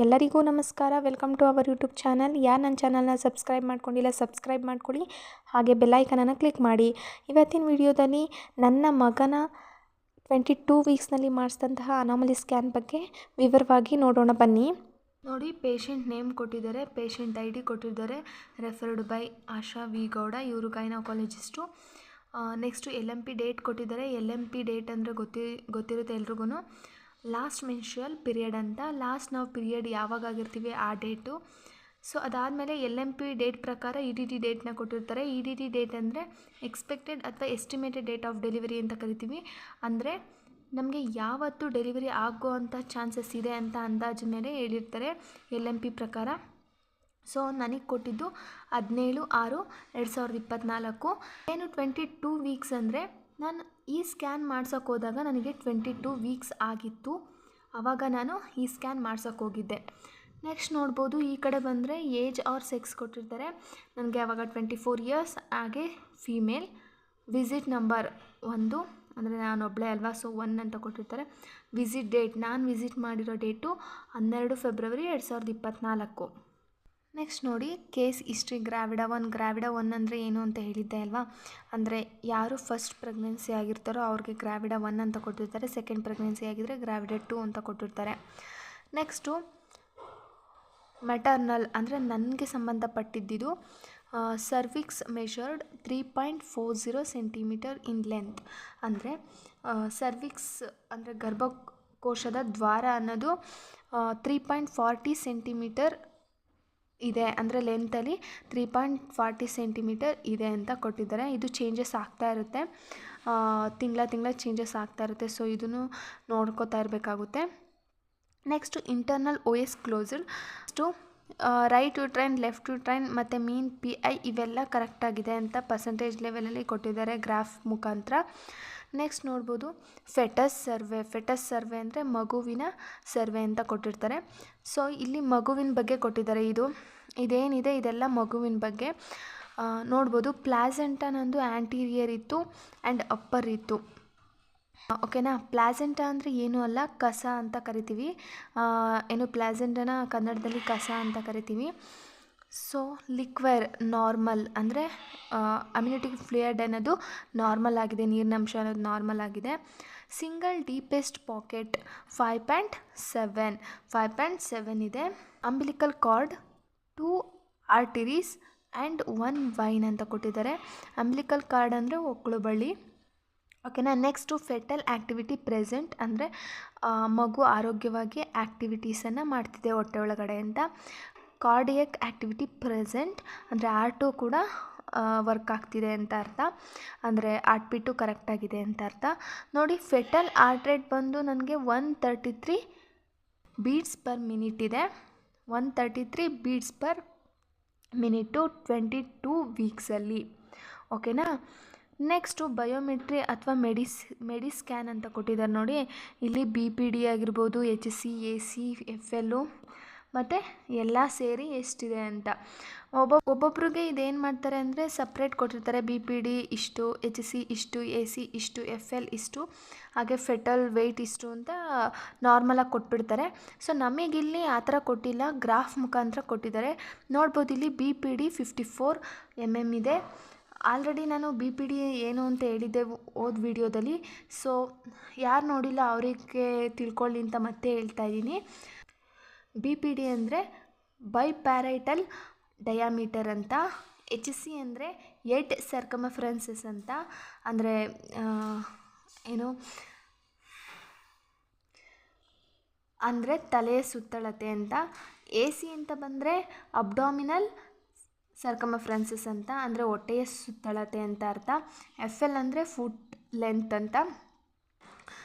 ಎಲ್ಲರಿಗೂ ನಮಸ್ಕಾರ. Welcome to our YouTube channel. ಯಾರು ನನ್ನ ಚಾನಲ್ನ ಸಬ್ಸ್ಕ್ರೈಬ್ ಮಾಡ್ಕೊಂಡಿಲ್ಲ ಸಬ್ಸ್ಕ್ರೈಬ್ ಮಾಡ್ಕೊಳ್ಳಿ, ಹಾಗೆ ಬೆಲ್ಲೈಕನನ್ನು ಕ್ಲಿಕ್ ಮಾಡಿ. ಇವತ್ತಿನ ವಿಡಿಯೋದಲ್ಲಿ ನನ್ನ ಮಗನ 22 ವೀಕ್ಸ್ನಲ್ಲಿ ಮಾಡಿಸಿದಂತಹ ಅನಾಮಲಿ ಸ್ಕ್ಯಾನ್ ಬಗ್ಗೆ ವಿವರವಾಗಿ ನೋಡೋಣ ಬನ್ನಿ. ನೋಡಿ, ಪೇಷಂಟ್ ನೇಮ್ ಕೊಟ್ಟಿದ್ದಾರೆ, ಪೇಷಂಟ್ ಐ ಡಿ ಕೊಟ್ಟಿದ್ದಾರೆ, referred by Asha V Gowda, ಇವರು ಗೈನಕಾಲಜಿಸ್ಟು. ನೆಕ್ಸ್ಟು LMP ಡೇಟ್ ಕೊಟ್ಟಿದ್ದಾರೆ. LMP ಡೇಟ್ ಅಂದರೆ ಗೊತ್ತಿರುತ್ತೆ ಎಲ್ರಿಗೂ. ಲಾಸ್ಟ್ ಮೆನ್ಸ್ಟ್ರುಯಲ್ ಪೀರಿಯಡ್ ಅಂತ, ಲಾಸ್ಟ್ ನಾವು ಪೀರಿಯಡ್ ಯಾವಾಗ ಆಗಿರ್ತೀವಿ ಆ ಡೇಟು. ಸೊ ಅದಾದಮೇಲೆ LMP ಡೇಟ್ ಪ್ರಕಾರ EDD ಡೇಟ್ನ ಕೊಟ್ಟಿರ್ತಾರೆ. EDD ಡೇಟ್ ಅಂದರೆ ಎಕ್ಸ್ಪೆಕ್ಟೆಡ್ ಅಥವಾ ಎಸ್ಟಿಮೇಟೆಡ್ ಡೇಟ್ ಆಫ್ ಡೆಲಿವರಿ ಅಂತ ಕರಿತೀವಿ. ಅಂದರೆ ನಮಗೆ ಯಾವತ್ತು ಡೆಲಿವರಿ ಆಗೋವಂಥ ಚಾನ್ಸಸ್ ಇದೆ ಅಂತ ಅಂದಾಜು ಮೇಲೆ ಹೇಳಿರ್ತಾರೆ LMP ಪ್ರಕಾರ. ಸೊ ನನಗೆ ಕೊಟ್ಟಿದ್ದು 17/6/2024. ಏನು 22 ವೀಕ್ಸ್ ಅಂದರೆ ನಾನು ಈ ಸ್ಕ್ಯಾನ್ ಮಾಡ್ಸೋಕೆ ಹೋದಾಗ ನನಗೆ 22 ವೀಕ್ಸ್ ಆಗಿತ್ತು. ಆವಾಗ ನಾನು ಈ ಸ್ಕ್ಯಾನ್ ಮಾಡ್ಸೋಕೆ ಹೋಗಿದ್ದೆ. ನೆಕ್ಸ್ಟ್ ನೋಡ್ಬೋದು, ಈ ಕಡೆ ಬಂದರೆ ಏಜ್ ಆರ್ ಸೆಕ್ಸ್ ಕೊಟ್ಟಿರ್ತಾರೆ. ನನಗೆ ಆವಾಗ 24 ಇಯರ್ಸ್, ಹಾಗೆ ಫೀಮೇಲ್. ವಿಸಿಟ್ ನಂಬರ್ 1 ಅಂದರೆ ನಾನೊಬ್ಬಳೇ ಅಲ್ವಾ, ಸೊ 1 ಅಂತ ಕೊಟ್ಟಿರ್ತಾರೆ. ವಿಸಿಟ್ ಡೇಟ್, ನಾನು ವಿಸಿಟ್ ಮಾಡಿರೋ ಡೇಟು 12 ಫೆಬ್ರವರಿ 2024. ನೆಕ್ಸ್ಟ್ ನೋಡಿ, ಕೇಸ್ ಹಿಸ್ಟ್ರಿ ಗ್ರಾವಿಡಾ 1. ಗ್ರಾವಿಡಾ 1 ಅಂದರೆ ಏನು ಅಂತ ಹೇಳಿದ್ದೆ ಅಲ್ವಾ, ಅಂದರೆ ಯಾರು ಫಸ್ಟ್ ಪ್ರೆಗ್ನೆನ್ಸಿ ಆಗಿರ್ತಾರೋ ಅವ್ರಿಗೆ ಗ್ರಾವಿಡಾ 1 ಅಂತ ಕೊಟ್ಟಿರ್ತಾರೆ. ಸೆಕೆಂಡ್ ಪ್ರೆಗ್ನೆನ್ಸಿ ಆಗಿದ್ದರೆ ಗ್ರಾವಿಡಾ 2 ಅಂತ ಕೊಟ್ಟಿರ್ತಾರೆ. ನೆಕ್ಸ್ಟು ಮೆಟರ್ನಲ್ ಅಂದರೆ ನನಗೆ ಸಂಬಂಧಪಟ್ಟಿದ್ದು cervix measured 3.40 centimetre in length. ಅಂದರೆ ಸರ್ವಿಕ್ಸ್ ಅಂದರೆ ಗರ್ಭಕೋಶದ ದ್ವಾರ ಅನ್ನೋದು 3.40 ಸೆಂಟಿಮೀಟರ್ ಇದೆ, ಅಂದರೆ ಲೆಂತಲ್ಲಿ 3.40 ಸೆಂಟಿಮೀಟರ್ ಇದೆ ಅಂತ ಕೊಟ್ಟಿದ್ದಾರೆ. ಇದು ಚೇಂಜಸ್ ಆಗ್ತಾ ಇರುತ್ತೆ, ತಿಂಗಳ ಚೇಂಜಸ್ ಆಗ್ತಾ ಇರುತ್ತೆ. ಸೊ ಇದನ್ನು ನೋಡ್ಕೋತಾ ಇರಬೇಕಾಗುತ್ತೆ. Next internal OS closed. Next right uterine, left uterine ಮತ್ತು ಮೀನ್ PI ಇವೆಲ್ಲ ಕರೆಕ್ಟಾಗಿದೆ ಅಂತ ಪರ್ಸೆಂಟೇಜ್ ಲೆವೆಲಲ್ಲಿ ಕೊಟ್ಟಿದ್ದಾರೆ ಗ್ರಾಫ್ ಮುಖಾಂತರ. ನೆಕ್ಸ್ಟ್ ನೋಡ್ಬೋದು, ಫೆಟಸ್ ಸರ್ವೆ. ಫೆಟಸ್ ಸರ್ವೆ ಅಂದರೆ ಮಗುವಿನ ಸರ್ವೆ ಅಂತ ಕೊಟ್ಟಿರ್ತಾರೆ. ಸೊ ಇಲ್ಲಿ ಮಗುವಿನ ಬಗ್ಗೆ ಕೊಟ್ಟಿದ್ದಾರೆ. ಇದೇನಿದೆ ಇದೆಲ್ಲ ಮಗುವಿನ ಬಗ್ಗೆ. ನೋಡ್ಬೋದು, ಪ್ಲಾಸೆಂಟಾ ನಂದು ಆ್ಯಂಟೀರಿಯರ್ ಇತ್ತು ಆ್ಯಂಡ್ ಅಪ್ಪರ್ ಇತ್ತು. ಓಕೆನಾ. ಪ್ಲಾಸೆಂಟಾ ಅಂದರೆ ಏನೂ ಅಲ್ಲ, ಕಸ ಅಂತ ಕರಿತೀವಿ. ಪ್ಲಾಸೆಂಟಾನ ಕನ್ನಡದಲ್ಲಿ ಕಸ ಅಂತ ಕರಿತೀವಿ. ಸೊ ಲಿಕ್ವರ್ ನಾರ್ಮಲ್ ಅಂದರೆ ಅಮ್ಯುನಿಟಿಕ್ ಫ್ಲೂಯಿಡ್ ಅನ್ನೋದು ನಾರ್ಮಲ್ ಆಗಿದೆ, ನೀರಿನಂಶ ಅನ್ನೋದು ನಾರ್ಮಲ್ ಆಗಿದೆ. ಸಿಂಗಲ್ ಡೀಪೆಸ್ಟ್ ಪಾಕೆಟ್ 5.7 ಇದೆ. Umbilical cord 2 arteries and 1 vein ಅಂತ ಕೊಟ್ಟಿದ್ದಾರೆ. ಅಂಬಿಲಿಕಲ್ ಕಾರ್ಡ್ ಅಂದರೆ ಒಕ್ಕಳು ಬಳ್ಳಿ. ಓಕೆನಾ. ನೆಕ್ಸ್ಟು ಫೆಟಲ್ ಆ್ಯಕ್ಟಿವಿಟಿ ಪ್ರೆಸೆಂಟ್ ಅಂದರೆ ಮಗು ಆರೋಗ್ಯವಾಗಿ ಆ್ಯಕ್ಟಿವಿಟೀಸನ್ನು ಮಾಡ್ತಿದೆ ಹೊಟ್ಟೆ ಒಳಗಡೆ ಅಂತ. ಕಾರ್ಡಿಯಕ್ ಆ್ಯಕ್ಟಿವಿಟಿ ಪ್ರೆಸೆಂಟ್ ಅಂದರೆ R2 ಕೂಡ ವರ್ಕ್ ಆಗ್ತಿದೆ ಅಂತ ಅರ್ಥ, ಅಂದರೆ ಹಾರ್ಟ್ಬೀಟು ಕರೆಕ್ಟಾಗಿದೆ ಅಂತ ಅರ್ಥ. ನೋಡಿ, ಫೆಟಲ್ ಹಾರ್ಟ್ ರೇಟ್ ಬಂದು ನನಗೆ 133 ಬೀಟ್ಸ್ ಪರ್ ಮಿನಿಟ್ ಇದೆ. 133 ಬೀಟ್ಸ್ ಪರ್ ಮಿನಿಟು 22 ವೀಕ್ಸಲ್ಲಿ. ಓಕೆನಾ. ನೆಕ್ಸ್ಟು ಬಯೋಮೆಟ್ರಿ ಅಥವಾ ಮೆಡಿ ಸ್ಕ್ಯಾನ್ ಅಂತ ಕೊಟ್ಟಿದ್ದಾರೆ. ನೋಡಿ, ಇಲ್ಲಿ BPD ಆಗಿರ್ಬೋದು, HC, AC, FL ಮತ್ತು ಎಲ್ಲ ಸೇರಿ ಎಷ್ಟಿದೆ ಅಂತ. ಒಬ್ಬೊಬ್ರಿಗೆ ಇದೇನು ಮಾಡ್ತಾರೆ ಅಂದರೆ ಸಪ್ರೇಟ್ ಕೊಟ್ಟಿರ್ತಾರೆ. BPD ಇಷ್ಟು, HC ಇಷ್ಟು, AC ಇಷ್ಟು, FL ಇಷ್ಟು, ಹಾಗೆ ಫೆಟಲ್ ವೆಯ್ಟ್ ಇಷ್ಟು ಅಂತ ನಾರ್ಮಲಾಗಿ ಕೊಟ್ಬಿಡ್ತಾರೆ. ಸೊ ನಮಗಿಲ್ಲಿ ಆ ಥರ ಕೊಟ್ಟಿಲ್ಲ, ಗ್ರಾಫ್ ಮುಖಾಂತರ ಕೊಟ್ಟಿದ್ದಾರೆ. ನೋಡ್ಬೋದು, ಇಲ್ಲಿ BPD 54 mm ಇದೆ. ಆಲ್ರೆಡಿ ನಾನು BPD ಏನು ಅಂತ ಹೇಳಿದ್ದೆ ಓದ್ ವಿಡಿಯೋದಲ್ಲಿ. ಸೊ ಯಾರು ನೋಡಿಲ್ಲ ಅವರಿಗೆ ತಿಳ್ಕೊಳ್ಳಿ ಅಂತ ಮತ್ತೆ ಹೇಳ್ತಾ ಇದ್ದೀನಿ. BPD ಅಂದರೆ ಬೈಪ್ಯಾರೈಟಲ್ ಡಯಾಮೀಟರ್ ಅಂತ. HC ಅಂದರೆ ಹೆಡ್ ಸರ್ಕಂಫರೆನ್ಸಸ್ ಅಂತ, ಅಂದರೆ ಅಂದರೆ ತಲೆಯ ಸುತ್ತಳತೆ ಅಂತ. AC ಅಂತ ಬಂದರೆ ಅಬ್ಡಾಮಿನಲ್ ಸರ್ಕಂಫರೆನ್ಸಸ್ ಅಂತ, ಅಂದರೆ ಹೊಟ್ಟೆಯ ಸುತ್ತಳತೆ ಅಂತ ಅರ್ಥ. FL ಅಂದರೆ ಫುಟ್ ಲೆಂತ್ ಅಂತ.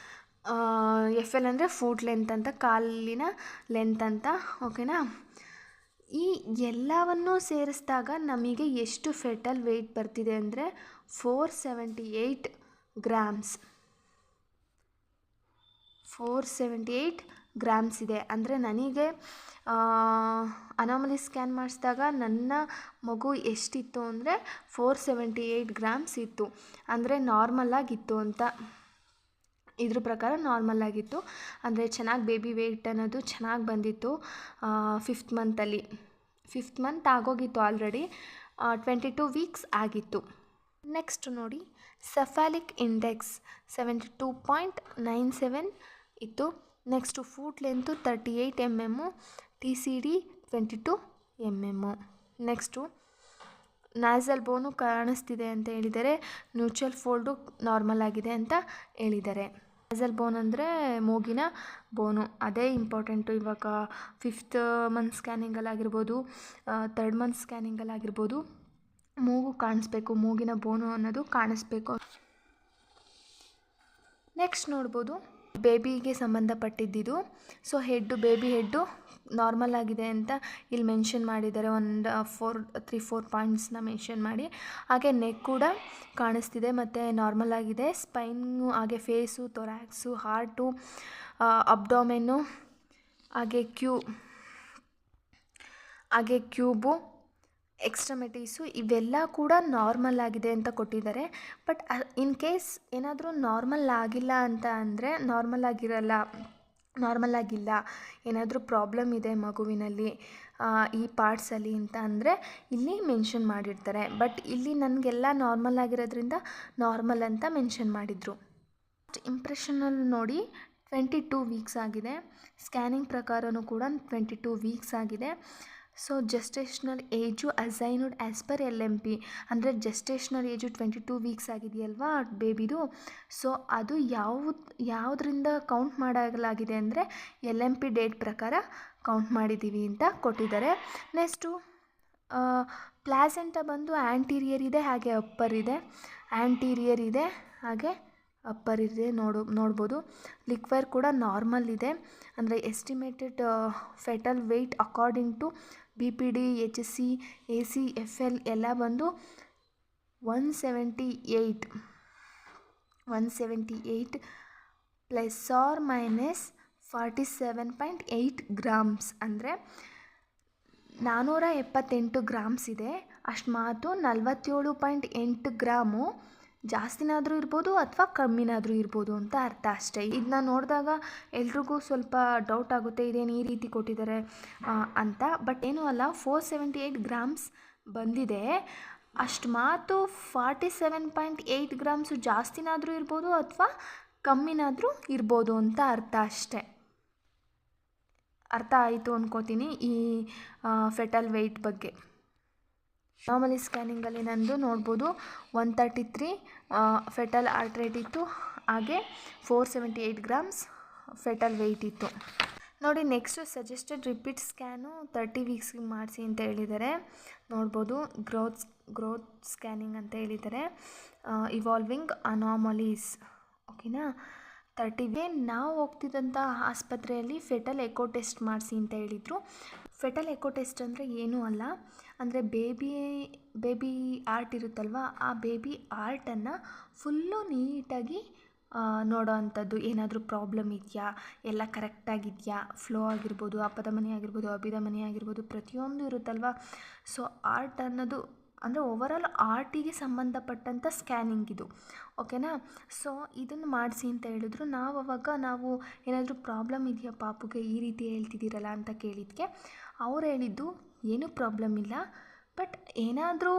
FL ಅಂದರೆ ಫುಟ್ ಲೆಂತ್ ಅಂತ, ಕಾಲಿನ ಲೆಂತ್ ಅಂತ. ಓಕೆನಾ. ಈ ಎಲ್ಲವನ್ನೂ ಸೇರಿಸಿದಾಗ ನಮಗೆ ಎಷ್ಟು ಫೆಟಲ್ ವೆಯ್ಟ್ ಬರ್ತಿದೆ ಅಂದರೆ 478 ಗ್ರಾಮ್ಸ್. 478 ಗ್ರಾಮ್ಸ್ ಇದೆ. ಅಂದರೆ ನನಗೆ ಅನಾಮಲಿ ಸ್ಕ್ಯಾನ್ ಮಾಡಿಸಿದಾಗ ನನ್ನ ಮಗು ಎಷ್ಟಿತ್ತು ಅಂದರೆ 478 ಗ್ರಾಮ್ಸ್ ಇತ್ತು, ಅಂದರೆ ನಾರ್ಮಲಾಗಿತ್ತು ಅಂತ. ಇದ್ರ ಪ್ರಕಾರ ನಾರ್ಮಲ್ ಆಗಿತ್ತು. ಅಂದರೆ ಚೆನ್ನಾಗಿ ಬೇಬಿ ವೆಯ್ಟ್ ಅನ್ನೋದು ಚೆನ್ನಾಗಿ ಬಂದಿತ್ತು 5th ಮಂತಲ್ಲಿ. 5th ಮಂತ್ ಆಗೋಗಿತ್ತು ಆಲ್ರೆಡಿ, 22 ವೀಕ್ಸ್ ಆಗಿತ್ತು. ನೆಕ್ಸ್ಟ್ ನೋಡಿ, ಸೆಫಾಲಿಕ್ ಇಂಡೆಕ್ಸ್ 72.97 ಇತ್ತು. Next foot length 38 mm, TCD 22 mm. Next nasal bone ಕಾಣಿಸ್ತಿದೆ ಅಂತ ಹೇಳಿದ್ದಾರೆ, ನ್ಯೂಟ್ರಲ್ ಫೋಲ್ಡು ನಾರ್ಮಲ್ ಆಗಿದೆ ಅಂತ ಹೇಳಿದ್ದಾರೆ. ನ್ಯಾಸಲ್ ಬೋನ್ ಅಂದರೆ ಮೂಗಿನ ಬೋನು, ಅದೇ ಇಂಪಾರ್ಟೆಂಟು. ಇವಾಗ 5th ಮಂತ್ ಸ್ಕ್ಯಾನಿಂಗಲ್ಲಾಗಿರ್ಬೋದು, 3rd ಮಂತ್ ಸ್ಕ್ಯಾನಿಂಗಲ್ಲಾಗಿರ್ಬೋದು, ಮೂಗು ಕಾಣಿಸ್ಬೇಕು, ಮೂಗಿನ ಬೋನು ಅನ್ನೋದು ಕಾಣಿಸ್ಬೇಕು. ನೆಕ್ಸ್ಟ್ ನೋಡ್ಬೋದು ಬೇಬಿಗೆ ಸಂಬಂಧಪಟ್ಟಿದ್ದಿದ್ದು. ಸೊ ಬೇಬಿ ಹೆಡ್ಡು ನಾರ್ಮಲ್ ಆಗಿದೆ ಅಂತ ಇಲ್ಲಿ ಮೆನ್ಷನ್ ಮಾಡಿದ್ದಾರೆ. ಒಂದು 3-4 ಪಾಯಿಂಟ್ಸ್ನ ಮೆನ್ಷನ್ ಮಾಡಿ. ಹಾಗೆ ನೆಕ್ ಕೂಡ ಕಾಣಿಸ್ತಿದೆ ಮತ್ತು ನಾರ್ಮಲ್ ಆಗಿದೆ. ಸ್ಪೈನು, ಹಾಗೆ ಫೇಸು, ಥೊರ್ಯಾಕ್ಸು, ಹಾರ್ಟು, ಅಬ್ಡೋಮೆನ್ನು, ಹಾಗೆ ಕ್ಯೂಬು, ಎಕ್ಸ್ಟ್ರಮಿಟೀಸು ಇವೆಲ್ಲ ಕೂಡ ನಾರ್ಮಲ್ ಆಗಿದೆ ಅಂತ ಕೊಟ್ಟಿದ್ದಾರೆ. ಬಟ್ ಇನ್ ಕೇಸ್ ಏನಾದರೂ ನಾರ್ಮಲ್ ಆಗಿಲ್ಲ ಅಂತ ಅಂದರೆ, ನಾರ್ಮಲ್ ಆಗಿಲ್ಲ, ಏನಾದರೂ ಪ್ರಾಬ್ಲಮ್ ಇದೆ ಮಗುವಿನಲ್ಲಿ ಈ ಪಾರ್ಟ್ಸಲ್ಲಿ ಅಂತ ಅಂದರೆ ಇಲ್ಲಿ ಮೆನ್ಷನ್ ಮಾಡಿರ್ತಾರೆ. ಬಟ್ ಇಲ್ಲಿ ನನಗೆಲ್ಲ ನಾರ್ಮಲ್ ಆಗಿರೋದ್ರಿಂದ ನಾರ್ಮಲ್ ಅಂತ ಮೆನ್ಷನ್ ಮಾಡಿದರು. ಇಂಪ್ರೆಷನಲ್ಲಿ ನೋಡಿ 22 ವೀಕ್ಸ್ ಆಗಿದೆ. ಸ್ಕ್ಯಾನಿಂಗ್ ಪ್ರಕಾರನೂ ಕೂಡ 22 ವೀಕ್ಸ್ ಆಗಿದೆ. So gestational age assigned as per LMP, ಅಂದರೆ ಜೆಸ್ಟೇಷ್ನಲ್ ಏಜು 22 ವೀಕ್ಸ್ ಆಗಿದೆಯಲ್ವಾ ಬೇಬಿದು. ಸೊ ಅದು ಯಾವುದರಿಂದ ಕೌಂಟ್ ಮಾಡಲಾಗಿದೆ ಅಂದರೆ LMP ಡೇಟ್ ಪ್ರಕಾರ ಕೌಂಟ್ ಮಾಡಿದ್ದೀವಿ ಅಂತ ಕೊಟ್ಟಿದ್ದಾರೆ. ನೆಕ್ಸ್ಟು ಪ್ಲಾಸೆಂಟ ಬಂದು ಆ್ಯಂಟೀರಿಯರ್ ಇದೆ, ಹಾಗೆ ಅಪ್ಪರ್ ಇದೆ. ಆ್ಯಂಟೀರಿಯರ್ ಇದೆ, ಹಾಗೆ ಅಪ್ಪರ್ ಇದೆ, ನೋಡ್ಬೋದು. ಲಿಕ್ವರ್ ಕೂಡ ನಾರ್ಮಲ್ ಇದೆ. ಅಂದರೆ estimated fetal weight according to BPD, HC, AC, FL ಎಲ್ಲ ಬಂದು 178 ± 47.8 ಗ್ರಾಮ್ಸ್, ಅಂದರೆ 478 ಗ್ರಾಮ್ಸ್ ಇದೆ. ಅಷ್ಟು ಮಾತು 47.8 ಗ್ರಾಮು ಜಾಸ್ತಿನಾದರೂ ಇರ್ಬೋದು ಅಥವಾ ಕಮ್ಮಿನಾದರೂ ಇರ್ಬೋದು ಅಂತ ಅರ್ಥ ಅಷ್ಟೇ. ಇದನ್ನ ನೋಡಿದಾಗ ಎಲ್ರಿಗೂ ಸ್ವಲ್ಪ ಡೌಟ್ ಆಗುತ್ತೆ, ಇದೇನು ಈ ರೀತಿ ಕೊಟ್ಟಿದ್ದಾರೆ ಅಂತ. ಬಟ್ ಏನೂ ಅಲ್ಲ, 478 ಗ್ರಾಮ್ಸ್ ಬಂದಿದೆ. ಅಷ್ಟು ಮಾತು 47.8 ಗ್ರಾಮ್ಸು ಜಾಸ್ತಿನಾದರೂ ಇರ್ಬೋದು ಅಥವಾ ಕಮ್ಮಿನಾದರೂ ಇರ್ಬೋದು ಅಂತ ಅರ್ಥ ಅಷ್ಟೇ. ಅರ್ಥ ಆಯಿತು ಅಂದ್ಕೋತೀನಿ ಈ ಫೆಟಲ್ ವೆಯ್ಟ್ ಬಗ್ಗೆ. ನಾರ್ಮಲಿ ಸ್ಕ್ಯಾನಿಂಗಲ್ಲಿ ನಂದು ನೋಡ್ಬೋದು 133 ಫೆಟಲ್ ಹಾರ್ಟ್ ರೇಟ್ ಇತ್ತು, ಹಾಗೆ 478 ಗ್ರಾಮ್ಸ್ ಫೆಟಲ್ ವೆಯ್ಟ್ ಇತ್ತು. ನೋಡಿ, ನೆಕ್ಸ್ಟು ಸಜೆಸ್ಟೆಡ್ ರಿಪೀಟ್ ಸ್ಕ್ಯಾನು 30 ವೀಕ್ಸ್ಗೆ ಮಾಡಿಸಿ ಅಂತ ಹೇಳಿದ್ದಾರೆ. ನೋಡ್ಬೋದು ಗ್ರೋತ್ ಸ್ಕ್ಯಾನಿಂಗ್ ಅಂತ ಹೇಳಿದ್ದಾರೆ. ಇವಾಲ್ವಿಂಗ್ ಅನಾಮಲೀಸ್, ಓಕೆನಾ. 30ಗೆ ನಾವು ಹೋಗ್ತಿದ್ದಂಥ ಆಸ್ಪತ್ರೆಯಲ್ಲಿ ಫೆಟಲ್ ಎಕೋ ಟೆಸ್ಟ್ ಮಾಡಿಸಿ ಅಂತ ಹೇಳಿದರು. ಫೆಟಲ್ ಎಕೋ ಟೆಸ್ಟ್ ಅಂದರೆ ಏನೂ ಅಲ್ಲ, ಅಂದರೆ ಬೇಬಿ ಆರ್ಟ್ ಇರುತ್ತಲ್ವ, ಆ ಬೇಬಿ ಆರ್ಟನ್ನು ಫುಲ್ಲು ನೀಟಾಗಿ ನೋಡೋ ಅಂಥದ್ದು. ಏನಾದರೂ ಪ್ರಾಬ್ಲಮ್ ಇದೆಯಾ, ಎಲ್ಲ ಕರೆಕ್ಟಾಗಿದೆಯಾ, ಫ್ಲೋ ಆಗಿರ್ಬೋದು, ಅಪಧಮನಿ ಆಗಿರ್ಬೋದು, ಅಭಿಧಮನಿ ಆಗಿರ್ಬೋದು, ಪ್ರತಿಯೊಂದು ಇರುತ್ತಲ್ವ. ಸೊ ಆರ್ಟ್ ಅನ್ನೋದು ಅಂದರೆ ಓವರಾಲ್ ಆರ್ಟಿಗೆ ಸಂಬಂಧಪಟ್ಟಂಥ ಸ್ಕ್ಯಾನಿಂಗ್ ಇದು, ಓಕೆನಾ. ಸೊ ಇದನ್ನು ಮಾಡಿಸಿ ಅಂತ ಹೇಳಿದ್ರು. ನಾವು ಏನಾದರೂ ಪ್ರಾಬ್ಲಮ್ ಇದೆಯಾ ಪಾಪುಗೆ, ಈ ರೀತಿ ಹೇಳ್ತಿದ್ದೀರಲ್ಲ ಅಂತ ಕೇಳಿದ್ದಕ್ಕೆ ಅವ್ರು ಹೇಳಿದ್ದು ಏನೂ ಪ್ರಾಬ್ಲಮ್ ಇಲ್ಲ, ಬಟ್ ಏನಾದರೂ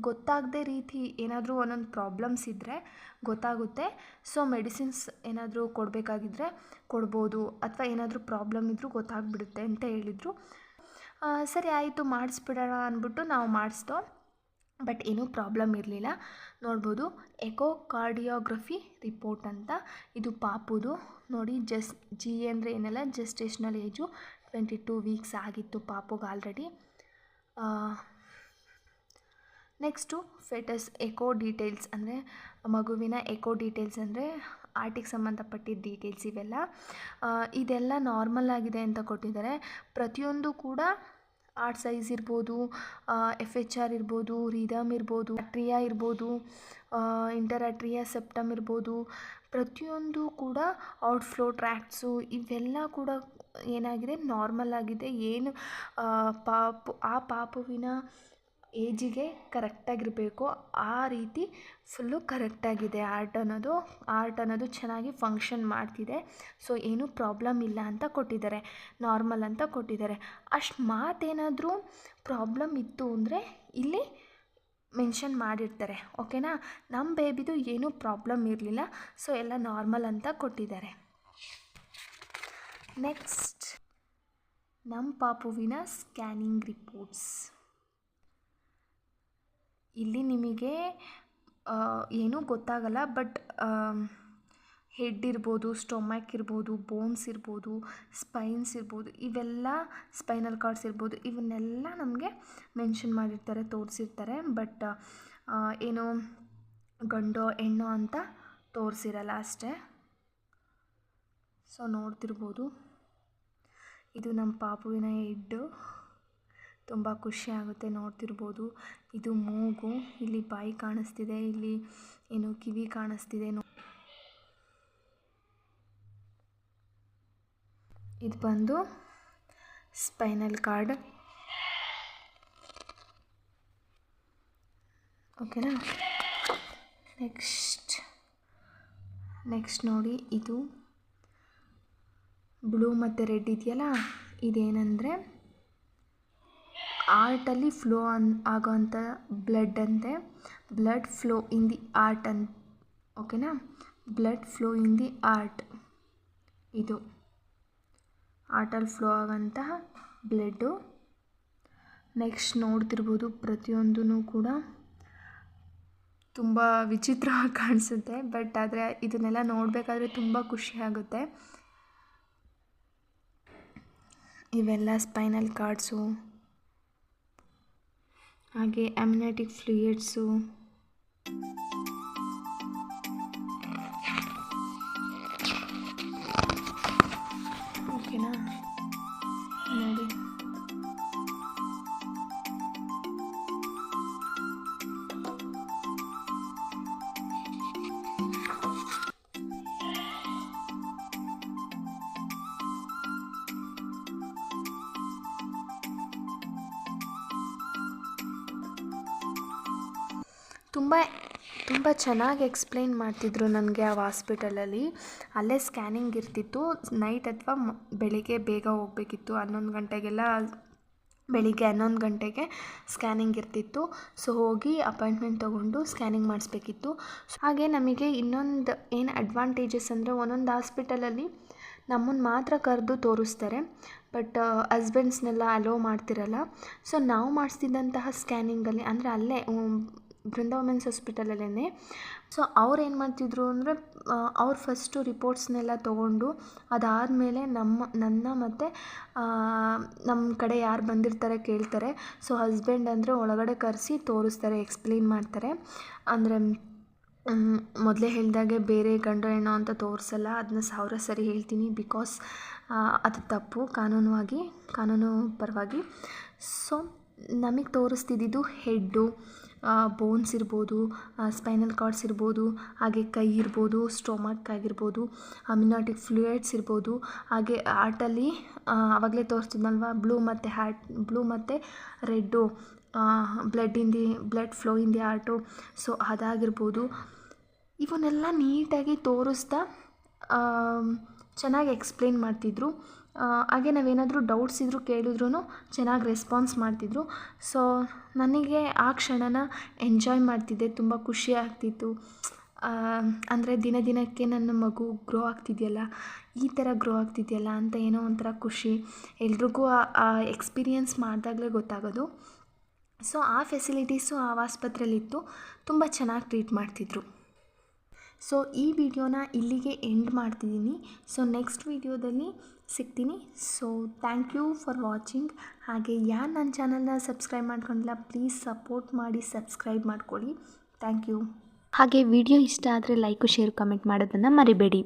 ಗೊತ್ತಾಗದೆ ರೀತಿ ಏನಾದರೂ ಒಂದೊಂದು ಪ್ರಾಬ್ಲಮ್ಸ್ ಇದ್ದರೆ ಗೊತ್ತಾಗುತ್ತೆ. ಸೊ ಮೆಡಿಸಿನ್ಸ್ ಏನಾದರೂ ಕೊಡಬೇಕಾಗಿದ್ರೆ ಕೊಡ್ಬೋದು, ಅಥವಾ ಏನಾದರೂ ಪ್ರಾಬ್ಲಮ್ ಇದ್ದರೂ ಗೊತ್ತಾಗ್ಬಿಡುತ್ತೆ ಅಂತ ಹೇಳಿದರು. ಸರಿ ಆಯಿತು, ಮಾಡಿಸ್ಬಿಡೋಣ ಅಂದ್ಬಿಟ್ಟು ನಾವು ಮಾಡಿಸ್ತೋ. ಬಟ್ ಏನೂ ಪ್ರಾಬ್ಲಮ್ ಇರಲಿಲ್ಲ. ನೋಡ್ಬೋದು ಎಕೋ ಕಾರ್ಡಿಯೋಗ್ರಫಿ ರಿಪೋರ್ಟ್ ಅಂತ, ಇದು ಪಾಪುದು. ನೋಡಿ ಜಿ ಅಂದರೆ ಏನೆಲ್ಲ, ಜೆಸ್ಟೇಷ್ನಲ್ ಏಜು 22 ವೀಕ್ಸ್ ಆಗಿತ್ತು ಪಾಪುಗೆ ಆಲ್ರೆಡಿ. ನೆಕ್ಸ್ಟು ಫೆಟಸ್ ಎಕೋ ಡೀಟೇಲ್ಸ್, ಅಂದರೆ ಮಗುವಿನ ಎಕೋ ಡೀಟೇಲ್ಸ್ ಅಂದರೆ ಆರ್ಟಿಗೆ ಸಂಬಂಧಪಟ್ಟಿದ್ದ ಡೀಟೇಲ್ಸ್ ಇವೆಲ್ಲ. ಇದೆಲ್ಲ ನಾರ್ಮಲ್ ಆಗಿದೆ ಅಂತ ಕೊಟ್ಟಿದ್ದಾರೆ. ಪ್ರತಿಯೊಂದು ಕೂಡ ಆರ್ಟ್ ಸೈಜ್ ಇರ್ಬೋದು, FHR ಇರ್ಬೋದು, ರಿದಮ್ ಇರ್ಬೋದು, ಅಟ್ರಿಯಾ ಇರ್ಬೋದು, ಇಂಟರ್ ಅಟ್ರಿಯಾ ಸೆಪ್ಟಮ್ ಇರ್ಬೋದು, ಪ್ರತಿಯೊಂದು ಕೂಡ ಔಟ್ಫ್ಲೋ ಟ್ರ್ಯಾಕ್ಟ್ಸು ಇವೆಲ್ಲ ಕೂಡ ಏನಾಗಿದೆ, ನಾರ್ಮಲ್ ಆಗಿದೆ. ಏನು ಆ ಪಾಪುವಿನ ಏಜಿಗೆ ಕರೆಕ್ಟಾಗಿರಬೇಕು, ಆ ರೀತಿ ಫುಲ್ಲು ಕರೆಕ್ಟಾಗಿದೆ. ಆರ್ಟ್ ಅನ್ನೋದು ಚೆನ್ನಾಗಿ ಫಂಕ್ಷನ್ ಮಾಡ್ತಿದೆ. ಸೊ ಏನೂ ಪ್ರಾಬ್ಲಮ್ ಇಲ್ಲ ಅಂತ ಕೊಟ್ಟಿದ್ದಾರೆ, ನಾರ್ಮಲ್ ಅಂತ ಕೊಟ್ಟಿದ್ದಾರೆ. ಅಷ್ಟು ಮಾತೇನಾದರೂ ಪ್ರಾಬ್ಲಮ್ ಇತ್ತು ಅಂದರೆ ಇಲ್ಲಿ ಮೆನ್ಷನ್ ಮಾಡಿರ್ತಾರೆ. ಓಕೆನಾ? ನಮ್ಮ ಬೇಬಿದು ಏನೂ ಪ್ರಾಬ್ಲಮ್ ಇರಲಿಲ್ಲ, ಸೊ ಎಲ್ಲ ನಾರ್ಮಲ್ ಅಂತ ಕೊಟ್ಟಿದ್ದಾರೆ. ನೆಕ್ಸ್ಟ್ ನಮ್ಮ ಪಾಪುವಿನ ಸ್ಕ್ಯಾನಿಂಗ್ ರಿಪೋರ್ಟ್ಸ್. ಇಲ್ಲಿ ನಿಮಗೆ ಏನೂ ಗೊತ್ತಾಗಲ್ಲ, ಬಟ್ ಹೆಡ್ ಇರ್ಬೋದು, ಸ್ಟೊಮ್ಯಾಕ್ ಇರ್ಬೋದು, ಬೋನ್ಸ್ ಇರ್ಬೋದು, ಸ್ಪೈನ್ಸ್ ಇರ್ಬೋದು, ಇವೆಲ್ಲ ಸ್ಪೈನಲ್ ಕಾರ್ಡ್ಸ್ ಇರ್ಬೋದು, ಇವನ್ನೆಲ್ಲ ನಮಗೆ ಮೆನ್ಷನ್ ಮಾಡಿರ್ತಾರೆ, ತೋರಿಸಿರ್ತಾರೆ. ಬಟ್ ಏನು ಗಂಡೋ ಹೆಣ್ಣೋ ಅಂತ ತೋರಿಸಿರಲ್ಲ ಅಷ್ಟೇ. ಸೊ ನೋಡ್ತಿರ್ಬೋದು, ಇದು ನಮ್ಮ ಪಾಪುವಿನ ಹೆಡ್ಡು. ತುಂಬ ಖುಷಿ ಆಗುತ್ತೆ ನೋಡ್ತಿರ್ಬೋದು. ಇದು ಮೂಗು, ಇಲ್ಲಿ ಬಾಯಿ ಕಾಣಿಸ್ತಿದೆ, ಇಲ್ಲಿ ಏನು ಕಿವಿ ಕಾಣಿಸ್ತಿದೆ. ಇದು ಬಂದು ಸ್ಪೈನಲ್ ಕಾರ್ಡ್. ಓಕೆನಾ? ನೆಕ್ಸ್ಟ್ ನೋಡಿ, ಇದು ಬ್ಲೂ ಮತ್ತು ರೆಡ್ ಇದೆಯಲ್ಲ, ಇದೇನೆಂದರೆ ಆರ್ಟಲ್ಲಿ ಫ್ಲೋ ಆಗೋವಂಥ ಬ್ಲಡ್ ಅಂತೆ. Blood flow in the art ಅಂತ. ಓಕೆನಾ? Blood flow in the art. ಇದು ಆರ್ಟಲ್ಲಿ ಫ್ಲೋ ಆಗೋಂತಹ ಬ್ಲಡ್ಡು. ನೆಕ್ಸ್ಟ್ ನೋಡ್ತಿರ್ಬೋದು, ಪ್ರತಿಯೊಂದೂ ಕೂಡ ತುಂಬ ವಿಚಿತ್ರವಾಗಿ ಕಾಣಿಸುತ್ತೆ, ಬಟ್ ಆದರೆ ಇದನ್ನೆಲ್ಲ ನೋಡಬೇಕಾದ್ರೆ ತುಂಬ ಖುಷಿ ಆಗುತ್ತೆ. ಇವೆಲ್ಲ ಸ್ಪೈನಲ್ ಕಾರ್ಡ್ಸು, ಹಾಗೆ ಅಮ್ನಿಯಾಟಿಕ್ ಫ್ಲೂಯಿಡ್ಸು, ಓಕೆನಾ? ನೋಡಿ, ತುಂಬ ಚೆನ್ನಾಗಿ ಎಕ್ಸ್ಪ್ಲೈನ್ ಮಾಡ್ತಿದ್ರು ನನಗೆ ಆ ಹಾಸ್ಪಿಟಲಲ್ಲಿ. ಅಲ್ಲೇ ಸ್ಕ್ಯಾನಿಂಗ್ ಇರ್ತಿತ್ತು. ನೈಟ್ ಅಥವಾ ಬೆಳಿಗ್ಗೆ ಬೇಗ ಹೋಗಬೇಕಿತ್ತು, 11 ಗಂಟೆಗೆಲ್ಲ. ಬೆಳಿಗ್ಗೆ 11 ಗಂಟೆಗೆ ಸ್ಕ್ಯಾನಿಂಗ್ ಇರ್ತಿತ್ತು. ಸೊ ಹೋಗಿ ಅಪಾಯಿಂಟ್ಮೆಂಟ್ ತೊಗೊಂಡು ಸ್ಕ್ಯಾನಿಂಗ್ ಮಾಡಿಸ್ಬೇಕಿತ್ತು. ಹಾಗೆ ನಮಗೆ ಇನ್ನೊಂದು ಏನು ಅಡ್ವಾಂಟೇಜಸ್ ಅಂದರೆ, ಒಂದೊಂದು ಹಾಸ್ಪಿಟಲಲ್ಲಿ ನಮ್ಮನ್ನು ಮಾತ್ರ ಕರೆದು ತೋರಿಸ್ತಾರೆ, ಬಟ್ ಹಸ್ಬೆಂಡ್ಸ್ನೆಲ್ಲ ಅಲೋ ಮಾಡ್ತಿರಲ್ಲ. ಸೊ ನಾವು ಮಾಡಿಸ್ತಿದ್ದಂತಹ ಸ್ಕ್ಯಾನಿಂಗಲ್ಲಿ ಅಂದರೆ ಅಲ್ಲೇ ಬೃಂದಾ ವುಮೆನ್ಸ್ ಹಾಸ್ಪಿಟಲಲ್ಲೇ. ಸೊ ಅವ್ರು ಏನು ಮಾಡ್ತಿದ್ರು ಅಂದರೆ, ಅವ್ರು ಫಸ್ಟು ರಿಪೋರ್ಟ್ಸ್ನೆಲ್ಲ ತೊಗೊಂಡು ಅದಾದಮೇಲೆ ನನ್ನ ಮತ್ತು ನಮ್ಮ ಕಡೆ ಯಾರು ಬಂದಿರ್ತಾರೆ ಕೇಳ್ತಾರೆ. ಸೊ ಹಸ್ಬೆಂಡ್ ಅಂದರೆ ಒಳಗಡೆ ಕರೆಸಿ ತೋರಿಸ್ತಾರೆ, ಎಕ್ಸ್ಪ್ಲೇನ್ ಮಾಡ್ತಾರೆ. ಅಂದರೆ ಮೊದಲೇ ಹೇಳಿದಾಗೆ ಬೇರೆ ಗಂಡು ಹೆಣ್ಣು ಅಂತ ತೋರಿಸಲ್ಲ, ಅದನ್ನ 1000 ಸರಿ ಹೇಳ್ತೀನಿ, ಬಿಕಾಸ್ ಅದು ತಪ್ಪು ಕಾನೂನು ಪರವಾಗಿ. ಸೊ ನಮಗೆ ತೋರಿಸ್ತಿದ್ದು ಹೆಡ್ಡು, ಬೋನ್ಸ್ ಇರ್ಬೋದು, ಸ್ಪೈನಲ್ ಕಾರ್ಡ್ಸ್ ಇರ್ಬೋದು, ಹಾಗೆ ಕೈ ಇರ್ಬೋದು, ಸ್ಟೊಮಕ್ ಆಗಿರ್ಬೋದು, ಅಮ್ನಿಯಾಟಿಕ್ ಫ್ಲೂಯಿಡ್ಸ್ ಇರ್ಬೋದು, ಹಾಗೆ ಆರ್ಟಲ್ಲಿ ಆವಾಗಲೇ ತೋರಿಸ್ತಿದ್ನಲ್ವ, ಬ್ಲೂ ಮತ್ತು red, blood flow in the heart. So ಅದಾಗಿರ್ಬೋದು. ಇವನ್ನೆಲ್ಲ ನೀಟಾಗಿ ತೋರಿಸ್ತಾ ಚೆನ್ನಾಗಿ ಎಕ್ಸ್ಪ್ಲೇನ್ ಮಾಡ್ತಿದ್ರು. ಹಾಗೆ ನಾವೇನಾದರೂ ಡೌಟ್ಸ್ ಇದ್ದರೂ ಕೇಳಿದ್ರೂ ಚೆನ್ನಾಗಿ ರೆಸ್ಪಾನ್ಸ್ ಮಾಡ್ತಿದ್ರು. ಸೊ ನನಗೆ ಆ ಕ್ಷಣನ ಎಂಜಾಯ್ ಮಾಡ್ತಿದ್ದೆ, ತುಂಬ ಖುಷಿ ಆಗ್ತಿತ್ತು. ಅಂದರೆ ದಿನಕ್ಕೆ ನನ್ನ ಮಗು ಗ್ರೋ ಆಗ್ತಿದೆಯಲ್ಲ, ಈ ಥರ ಗ್ರೋ ಆಗ್ತಿದೆಯಲ್ಲ ಅಂತ ಏನೋ ಒಂಥರ ಖುಷಿ. ಎಲ್ರಿಗೂ ಆ ಎಕ್ಸ್ಪೀರಿಯೆನ್ಸ್ ಮಾಡಿದಾಗಲೇ ಗೊತ್ತಾಗೋದು. ಸೊ ಆ ಫೆಸಿಲಿಟೀಸು ಆ ಆಸ್ಪತ್ರೆಯಲ್ಲಿತ್ತು, ತುಂಬ ಚೆನ್ನಾಗಿ ಟ್ರೀಟ್ ಮಾಡ್ತಿದ್ರು. ಸೊ ಈ ವಿಡಿಯೋನ ಇಲ್ಲಿಗೆ ಎಂಡ್ ಮಾಡ್ತಿದ್ದೀನಿ. ಸೊ ನೆಕ್ಸ್ಟ್ ವಿಡಿಯೋದಲ್ಲಿ ಸಿಗ್ತೀನಿ. So thank you for watching. ಹಾಗೆ ಯಾರು ನನ್ನ ಚಾನಲ್ನ ಸಬ್ಸ್ಕ್ರೈಬ್ ಮಾಡ್ಕೊಂಡಿಲ್ಲ, ಪ್ಲೀಸ್ ಸಪೋರ್ಟ್ ಮಾಡಿ ಸಬ್ಸ್ಕ್ರೈಬ್ ಮಾಡ್ಕೊಳ್ಳಿ. Thank you. ಹಾಗೆ ವಿಡಿಯೋ ಇಷ್ಟ ಆದರೆ ಲೈಕು, ಶೇರ್, ಕಮೆಂಟ್ ಮಾಡೋದನ್ನು ಮರಿಬೇಡಿ.